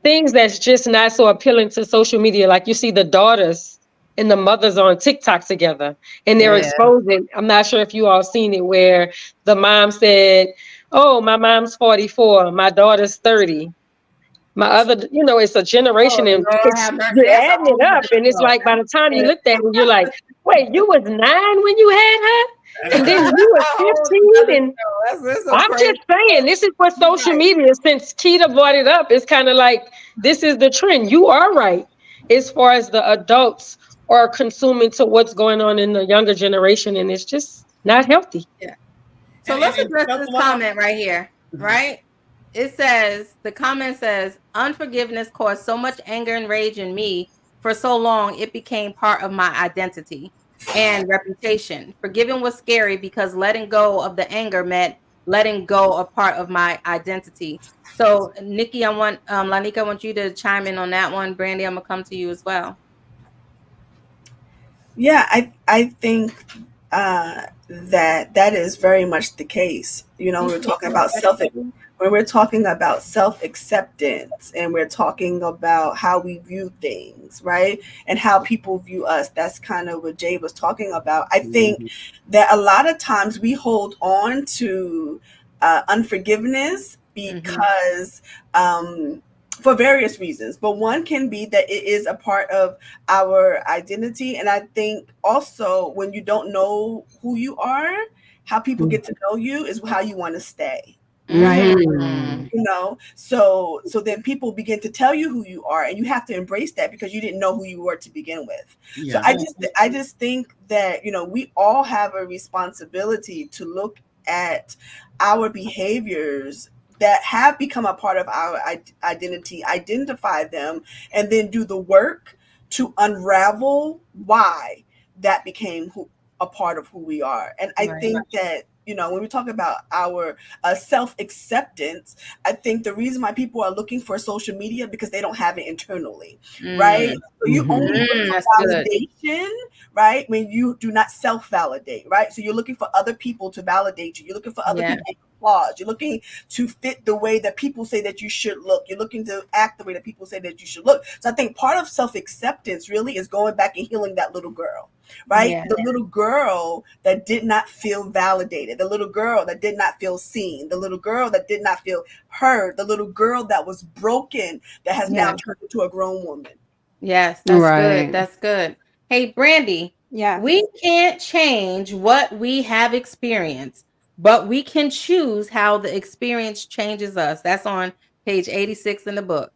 things that's just not so appealing to social media. Like you see the daughters and the mothers on TikTok together and they're Yeah. exposing. I'm not sure if you all seen it where the mom said, "Oh, my mom's 44, my daughter's 30." My other, it's a Oh generation and Lord it's have mercy. you're That's an adding it old up and it's video. like by the time you That's looked at it, you're like, wait, you was 9 when you had her? And then you was a whole 15 other and show. That's some I'm crazy just saying, this is what stuff. social Right. media, since Keita brought it up, it's kind of like this is the trend. You are right. As far as the adults are consuming to what's going on in the younger generation, and it's just not healthy. Yeah. So And, let's and address self this love. comment right here, right? The comment says, unforgiveness caused so much anger and rage in me for so long, it became part of my identity and reputation. Forgiving was scary because letting go of the anger meant letting go of part of my identity. So, Nikki, Lanika, I want you to chime in on that one. Brandy, I'm gonna come to you as well. Yeah, I think that is very much the case. We're talking about when we're talking about self acceptance and we're talking about how we view things, right? And how people view us. That's kind of what Jay was talking about. I think Mhm. that a lot of times we hold on to unforgiveness Mm-hmm. because for various reasons, but one can be that it is a part of our identity. And I think also when you don't know who you are, how people get to know you is how you want to stay, right? Mm. So then people begin to tell you who you are and you have to embrace that because you didn't know who you were to begin with. So Yeah. I just think that we all have a responsibility to look at our behaviors that have become a part of our identity, identify them, and then do the work to unravel why that became a part of who we are. And I Right. think that when we talk about our self acceptance, I think the reason why people are looking for social media because they don't have it internally, right? Mm. So you only look That's for good. validation, right? When you do not self validate, right? So you're looking for other people to validate you. You're looking for other Yeah. people's applause. You're looking to fit the way that people say that you should look. You're looking to act the way that people say that you should look. So I think part of self acceptance really is going back and healing that little girl, right? Yeah. The little girl that did not feel validated, the little girl that did not feel seen, the little girl that did not feel heard, the little girl that was broken that has now Yeah. turned into a grown woman. Yes, that's good. Right. That's good. Hey, Brandy, Yeah. we can't change what we have experienced, but we can choose how the experience changes us. That's on page 86 in the book.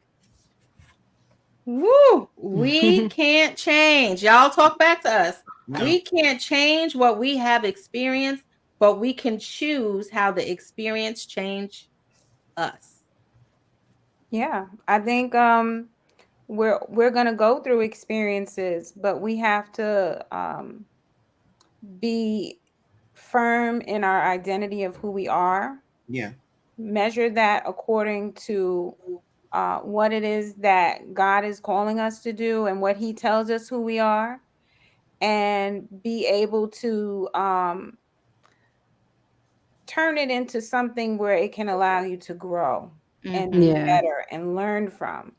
Woo! We can't change. Y'all talk back to us. No. We can't change what we have experienced, but we can choose how the experience change us. Yeah. I think we're going to go through experiences, but we have to be firm in our identity of who we are. Yeah. Measure that according to what it is that God is calling us to do and what He tells us who we are, and be able to turn it into something where it can allow you to grow and be Yeah. better and learn from,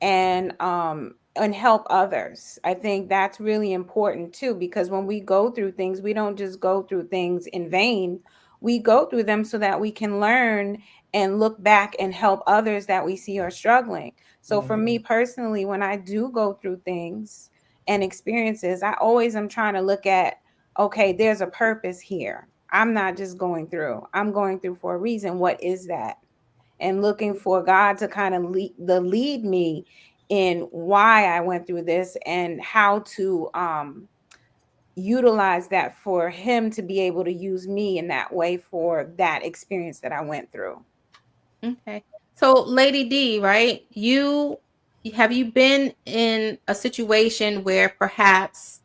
and help others. I think that's really important too, because when we go through things, we don't just go through things in vain. We go through them so that we can learn and look back and help others that we see are struggling. So for me personally, when I do go through things and experiences, I always am trying to look at, okay, there's a purpose here. I'm not just going through. I'm going through for a reason. What is that? And looking for God to kind of lead me in why I went through this and how to utilize that for Him to be able to use me in that way for that experience that I went through. Okay. So, Lady D, right? Have you been in a situation where perhaps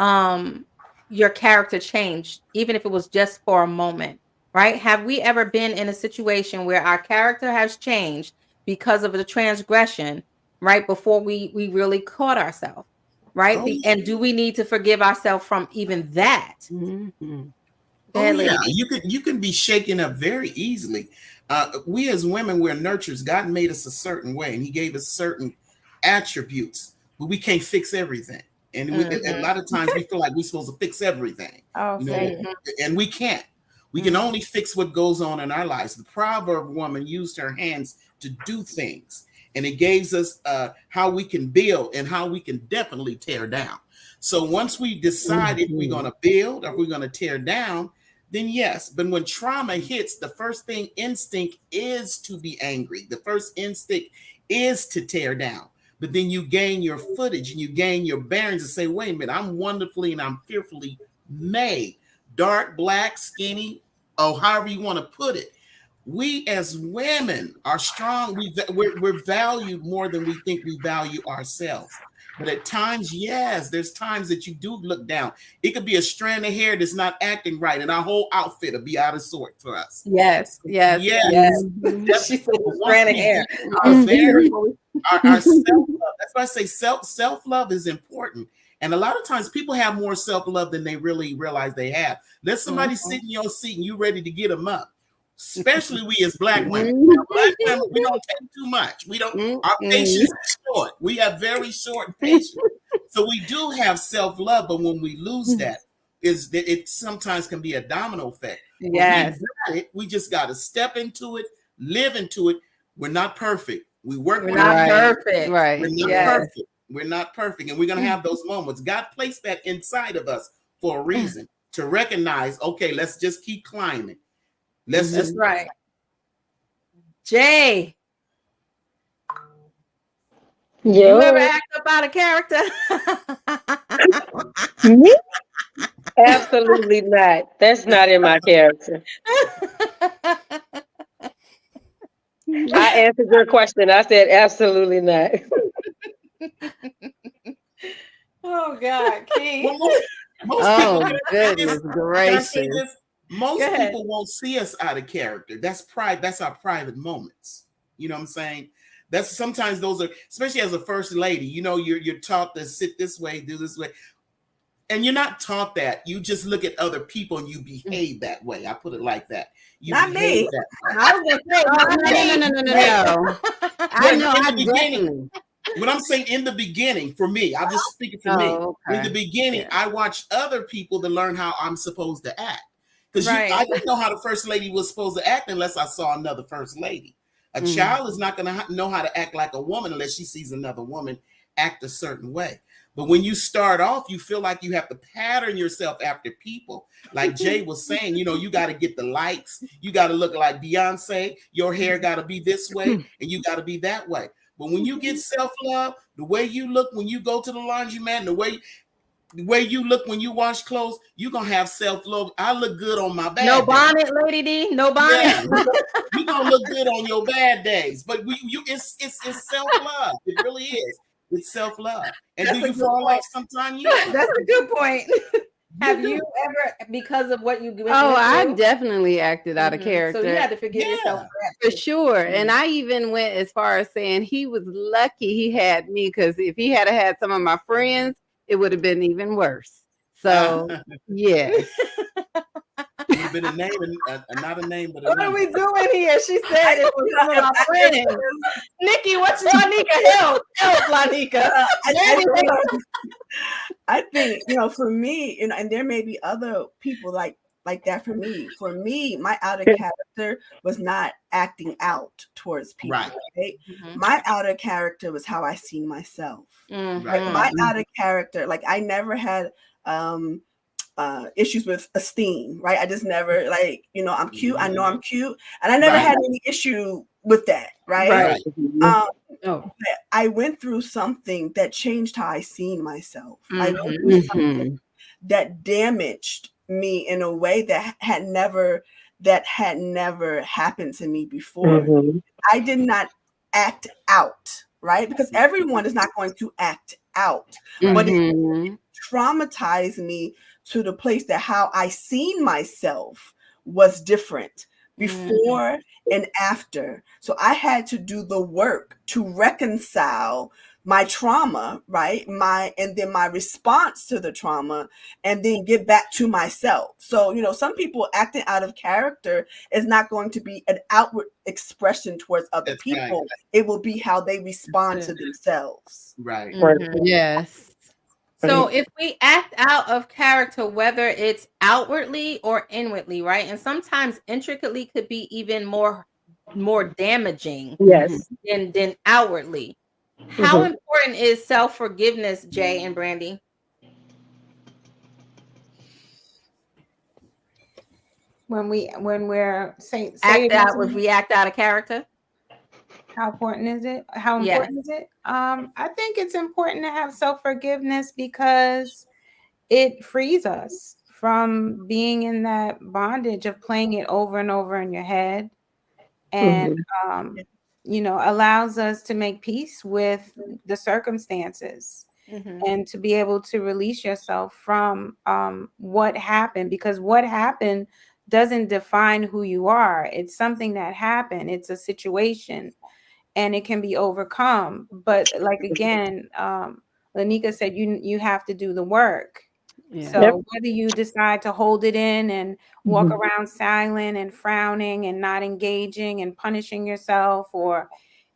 um your character changed, even if it was just for a moment, right? Have we ever been in a situation where our character has changed because of the transgression, right? Before we really caught ourselves, right? Oh yeah. And do we need to forgive ourselves from even that? Mm-hmm. Go Oh ahead, yeah. Lady D. You can be shaken up very easily. We as women, we're nurturers. God made us a certain way, and He gave us certain attributes, but we can't fix everything. And a Mhm. lot of times we feel like we're supposed to fix everything, Oh, you know, say it. Mhm. and we can't. We can only fix what goes on in our lives. The proverb woman used her hands to do things, and it gives us how we can build and how we can definitely tear down. So once we decide if we're Mm-hmm. going to build or if we're going to tear down, then yes. But when trauma hits, the first thing instinct is to be angry. The first instinct is to tear down. But then you gain your footage and you gain your bearings and say, wait a minute, I'm wonderfully and I'm fearfully made. Dark, black, skinny, or however you want to put it. We as women are strong. We're valued more than we think we value ourselves. But at times, yes, there's times that you do look down. It could be a strand of hair that's not acting right, and our whole outfit will be out of sort for us. Yes, yes, Yes, yes. Mm-hmm. She definitely. said But the once strand of we do hair. our I was very fearful. our self-love, that's why I say self-love is important. And a lot of times people have more self-love than they really realize they have. Let somebody sit in your seat and you ready to get them up. Especially we as black women. Now, black women, we don't take too much. We don't, our patience is short. We have very short patience. So we do have self-love, but when we lose that, is that it sometimes can be a domino effect. But we Yes, got it. We just got to step into it, live into it. We're not perfect. We work we're on our not Right. perfect. we're Right. not Yes. Yes, perfect. We're not perfect. And we're going to have those moments. God placed that inside of us for a reason to recognize, okay, let's just keep climbing. Let's that's just, Mm-hmm. right. Jay, you ever Yo, act up out of character? me? Absolutely not. That's not in my character. I answered your question. I said absolutely not. Oh God, Key. well, most people, Oh, can I say this? goodness Can I say gracious. this? Most Go ahead. people won't see us out of character. That's pride. That's our private moments. You know what I'm saying? That's sometimes those are, especially as a first lady, you're taught to sit this way, do this way. And you're not taught that. You just look at other people and you behave that way. I put it like that. You Not behave me. that way. I was gonna say, Oh, not no, no, no, me. no, no, no, Hey, no. I yeah, know. in I the beginning, definitely. what I'm saying in the beginning, for me, I'm just speaking for me. Oh, In the okay. beginning, Yeah. I watched other people to learn how I'm supposed to act. Because Right. I didn't know how the first lady was supposed to act unless I saw another first lady. A Mm. child is not going to know how to act like a woman unless she sees another woman act a certain way. But when you start off, you feel like you have to pattern yourself after people. Like Jay was saying, you got to get the likes. You got to look like Beyonce. Your hair got to be this way and you got to be that way. But when you get self-love, the way you look when you go to the laundromat, the way you look when you wash clothes, you're gonna have self-love. I look good on my No bad days. bonnet, Lady D. No bonnet. Yeah, you're gonna look good on your bad days. But it's self-love. It really is. It's self-love. And do That's a you good fall off point. sometime? Yeah. That's a good point. Have you ever, because of what you went Oh, I through? definitely acted out of So you character. had to forgive yourself Yeah. for that For too. sure. And I even went as far as saying he was lucky he had me, because if he had some of my friends, it would have been even worse. So, yes. Would have been a name and not a name, but a What are number. we doing here? She said it was some of my friends. Nikki, what's Lanika? Help, Lanika. I think, for me, and there may be other people like that. For me, my outer character was not acting out towards people. Right. Right? Mhm. My outer character was how I seen myself. Mhm. Right? My outer character, like I never had issues with esteem, right? I just never I'm cute. I know I'm cute, and I never Right. had any issue with that, right? Right. Um, Oh. I went through something that changed how I seen myself. I went Mhm. through something Mhm. that damaged me in a way that had never happened to me before. Mhm. I did not act out, right? Because everyone is not going to act out, but it Mhm. traumatized me to the place that how I seen myself was different before and after. So I had to do the work to reconcile my trauma, right? And then my response to the trauma, and then get back to myself. So, some people acting out of character is not going to be an outward expression towards other That's right. people. It will be how they respond to themselves. Right. Mhm. Yes. So if we act out of character, whether it's outwardly or inwardly, right? And sometimes intricately could be even more damaging Mhm. Yes. than outwardly. How Mhm. important is self-forgiveness, Jay and Brandy? When we're say Act it again out to if me. we act out of character? How important is it? How Yes. important is it? I think it's important to have self-forgiveness because it frees us from being in that bondage of playing it over and over in your head, and Mhm. um, allows us to make peace with the circumstances Mhm. and to be able to release yourself from what happened, because what happened doesn't define who you are. It's something that happened. It's a situation, and it can be overcome. But like again, Lanika said, you have to do the work. Yeah. Yep. So whether you decide to hold it in and walk Mhm. around silent and frowning and not engaging and punishing yourself, or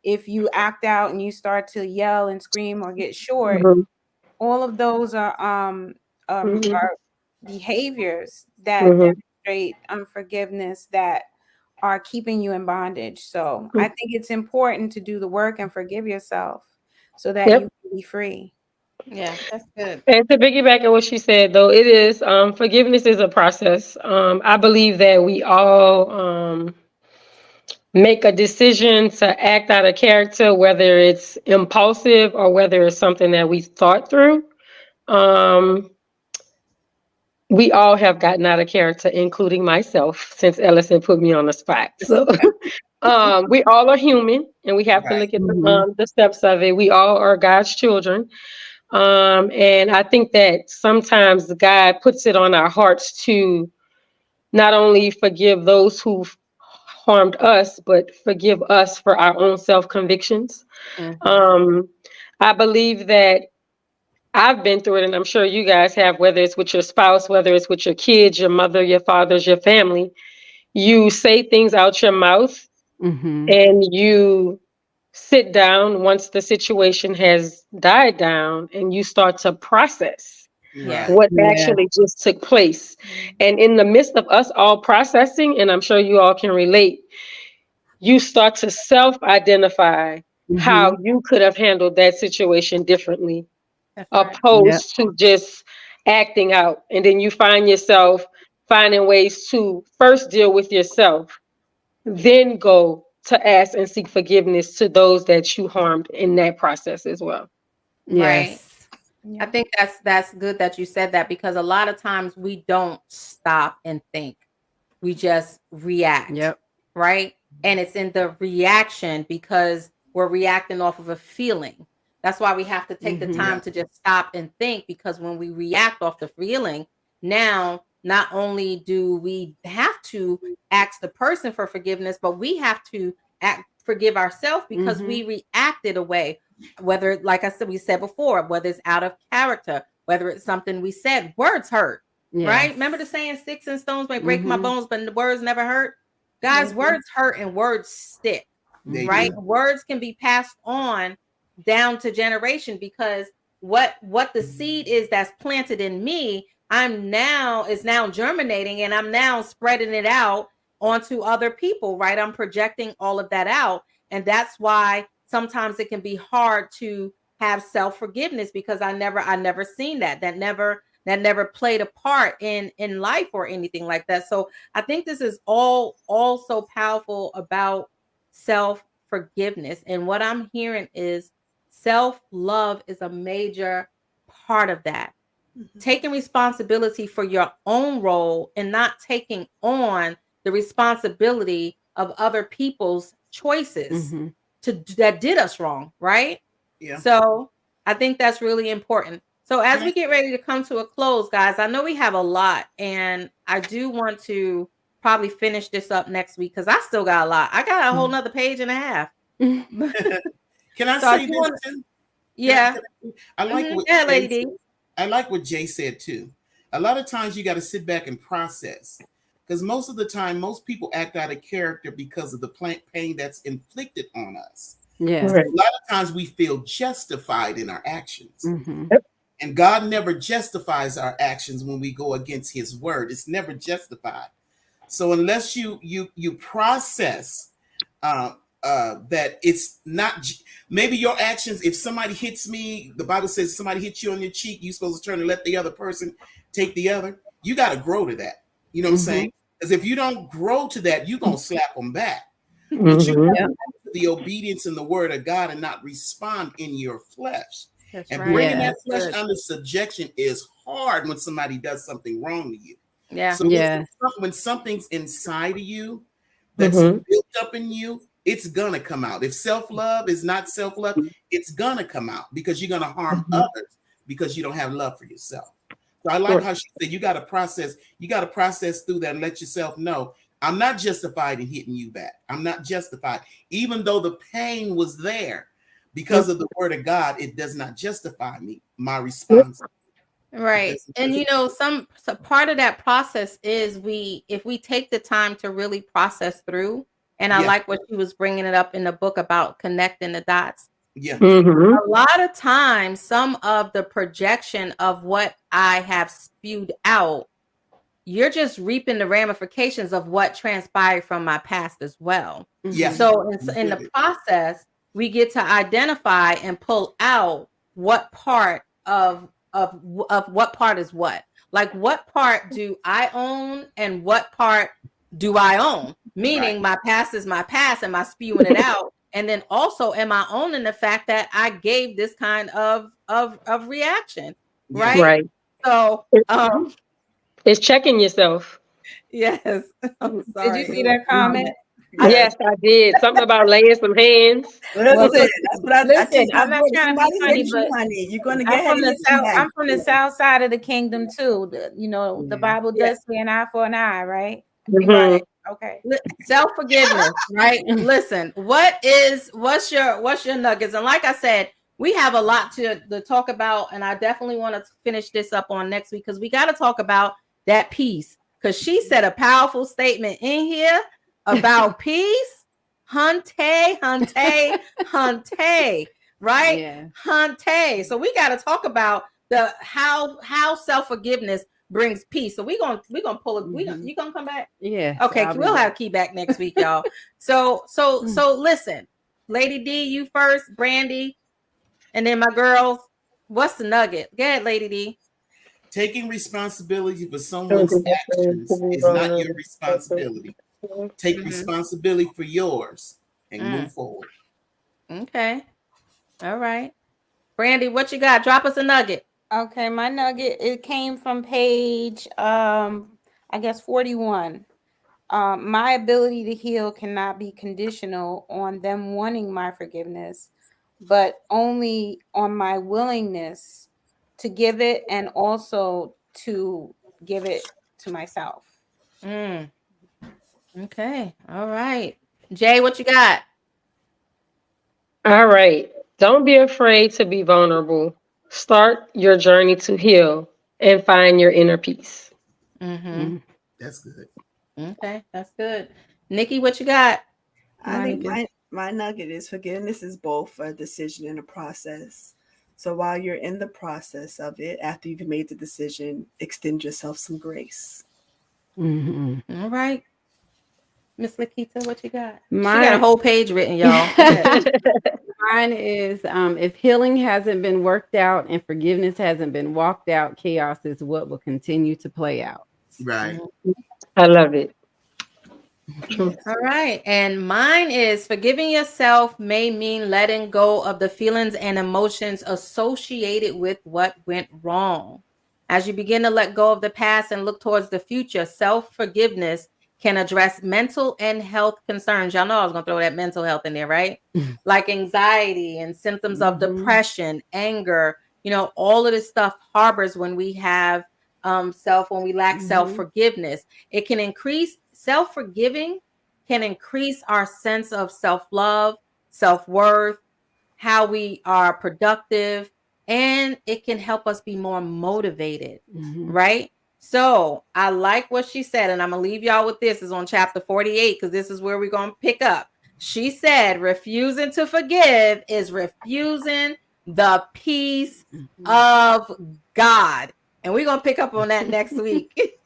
if you act out and you start to yell and scream or get short, Mhm. all of those Mhm. are behaviors that Mhm. demonstrate unforgiveness, that are keeping you in bondage. So I think it's important to do the work and forgive yourself so that Yep. you can be free. Yeah, that's good. And to piggyback on what she said, though, it is forgiveness is a process. I believe that we all make a decision to act out of character, whether it's impulsive or whether it's something that we thought through. Um, we all have gotten out of character, including myself, since Ellison put me on the spot. So we all are human, and we have to Right. look at Mhm. the steps of it. We all are God's children. And I think that sometimes God puts it on our hearts to not only forgive those who've harmed us, but forgive us for our own self convictions. Mhm. Um, I believe that I've been through it, and I'm sure you guys have, whether it's with your spouse, whether it's with your kids, your mother, your fathers, your family. You say things out your mouth Mhm. and you sit down once the situation has died down and you start to process Yes. Right. what Yeah. actually just took place. Mhm. And in the midst of us all processing, and I'm sure you all can relate, you start to self identify how Mhm. you could have handled that situation differently, That's right. Yep. opposed to just acting out. And then you find yourself finding ways to first deal with yourself, then go to ask and seek forgiveness to those that you harmed in that process as well. Right. Yes. I Yeah. think that's good that you said that, because a lot of times we don't stop and think. We just react, Yep. right? And it's in the reaction because we're reacting off of a feeling. That's why we have to take the Mhm. time Yeah. to just stop and think, because when we react off the feeling, now not only do we have to ask the person for forgiveness, but we have to forgive ourselves because we reacted away. Whether, like I said, we said before, whether it's out of character, whether it's something we said, words hurt, right? Remember the saying, sticks and stones may break my bones, but the words never hurt. Guys, words hurt and words stick, They right? do. Words can be passed on down to generation because what the seed is that's planted in me, is now germinating, and I'm now spreading it out onto other people, right? I'm projecting all of that out. And that's why sometimes it can be hard to have self-forgiveness because I never seen that never played a part in life or anything like that. So I think this is all so powerful about self-forgiveness. And what I'm hearing is self-love is a major part of that. Taking responsibility for your own role and not taking on the responsibility of other people's choices that did us wrong, right? Yeah. So I think that's really important. So as we get ready to come to a close, guys, I know we have a lot, and I do want to probably finish this up next week because I still got a lot. I got a whole nother page and a half. Can I So I say do this want, too? yeah. I like what Yeah, Jay lady. said. I like what Jay said too. A lot of times you got to sit back and process, because most of the time, most people act out of character because of the pain that's inflicted on us. Yeah. So Right. a lot of times we feel justified in our actions, Yep. and God never justifies our actions when we go against His word. It's never justified. So unless you process uh, that it's not maybe your actions. If somebody hits me, the Bible says somebody hits you on your cheek, you're supposed to turn and let the other person take the other. You got to grow to that. You know what I'm saying? Because if you don't grow to that, you're gonna slap them back. But you Mm-hmm. have to have the obedience in the word of God and not respond in your flesh. That's And right. bringing Yeah. that flesh Good. under subjection is hard when somebody does something wrong to you. Yeah. So Yeah. when something's inside of you that's Mm-hmm. built up in you, it's gonna come out. If self-love is not self-love, it's gonna come out because you're gonna harm Mm-hmm. others because you don't have love for yourself. So I like Right. how she said you gotta process through that and let yourself know I'm not justified in hitting you back. I'm not justified. Even though the pain was there because Yep. of the word of God, it does not justify me, my Yep. response. It Right. doesn't And justify. so part of that process is if we take the time to really process through, and I Yeah, like what she was bringing it up in the book about connecting the dots. yeah, Mm-hmm. A lot of times some of the projection of what I have spewed out, you're just reaping the ramifications of what transpired from my past as well. yeah. So in the Really. process, we get to identify and pull out what part of what part is what. Like what part do I own and what part do I own? Right. Meaning my past is my past. Am I spewing it out? And then also am I owning the fact that I gave this kind of reaction, Yeah. right? Right. So It's checking yourself. yes. I'm Did you sorry. see that comment? I Yes, I did. Something about laying some hands. Well, Listen, that's what I listen, teach my I'm not daughter. trying to be Somebody funny, hit you, but honey. You're gonna get ahead and hit them back. I'm from the south side of the kingdom too. You know, the Yeah. Bible Yeah. does say an eye for an eye, right? Mm-hmm. Right. Okay. self-forgiveness, right? Listen, what's your nuggets? And like I said, we have a lot to talk about, and I definitely want to finish this up on next week because we got to talk about that peace. Because she said a powerful statement in here about peace. Hunte, hunte, hunte, right? Yeah. Hunte. So we got to talk about the how self-forgiveness brings peace. So we gonna pull it. You gonna come back? Yes. Okay, I'll be we'll have back. Key back next week, y'all. So listen, Lady D, you first, Brandy, and then my girls. What's the nugget? Go ahead, Lady D. Taking responsibility for someone's actions is not your responsibility. Take Mm-hmm. responsibility for yours and move forward. Okay. All right. Brandy, what you got? Drop us a nugget. Okay, my nugget, it came from page I guess 41. My ability to heal cannot be conditional on them wanting my forgiveness, but only on my willingness to give it and also to give it to myself. Mm. Okay. All right. Jay, what you got? All right. Don't be afraid to be vulnerable. Start your journey to heal and find your inner peace. Mm-hmm. Mm. That's good. Okay, that's good. Nikki, what you got? I think Monica. my nugget is forgiveness is both a decision and a process. So while you're in the process of it, after you've made the decision, extend yourself some grace. Mhm. All right. Miss Lakita, what you got? She got a Mine whole page written, y'all. Go ahead. mine is, if healing hasn't been worked out and forgiveness hasn't been walked out, chaos is what will continue to play out. Right. Mhm. I love it. True. Yes. All right. And mine is forgiving yourself may mean letting go of the feelings and emotions associated with what went wrong. As you begin to let go of the past and look towards the future, self forgiveness can address mental and health concerns. Y'all know I was going to throw that mental health in there, right? Like anxiety and symptoms of Mhm. depression, anger, all of this stuff harbors when we have when we lack self Mhm. forgiveness. It can increase self forgiving, can increase our sense of self love, self worth, how we are productive, and it can help us be more motivated, Mhm. right? So I like what she said, and I'm gonna leave y'all with this. Is on chapter 48 because this is where we're gonna pick up. She said, refusing to forgive is refusing the peace Mhm. of God. And we're gonna pick up on that next week.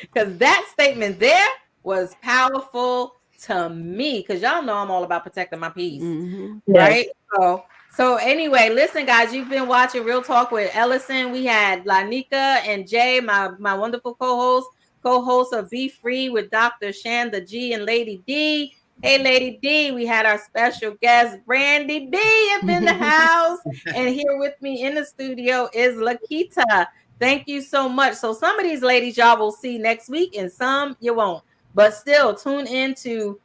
Because that statement there was powerful to me. Because y'all know I'm all about protecting my peace, Mhm. right? Yes. So anyway, listen, guys, you've been watching Real Talk with Ellison. We had Lanika and Jay, my wonderful co-hosts of Be Free with Dr. Shanda G and Lady D. Hey, Lady D, we had our special guest, Brandy B, up in the house. And here with me in the studio is Lakita. Thank you so much. So some of these ladies y'all will see next week and some you won't. But still tune in to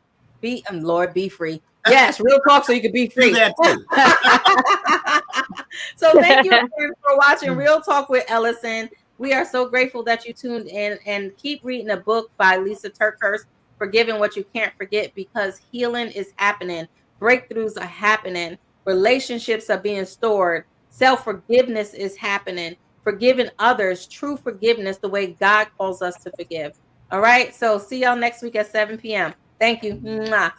Lord, be free. Yes, real talk so you can be Do free. that too. So thank you again for watching Real Talk with Ellison. We are so grateful that you tuned in and keep reading a book by Lisa Turkhurst, Forgiving What You Can't Forget, because healing is happening. Breakthroughs are happening. Relationships are being stored. Self-forgiveness is happening. Forgiving others, true forgiveness, the way God calls us to forgive. All right. So see y'all next week at 7 p.m. Thank you. Mwah.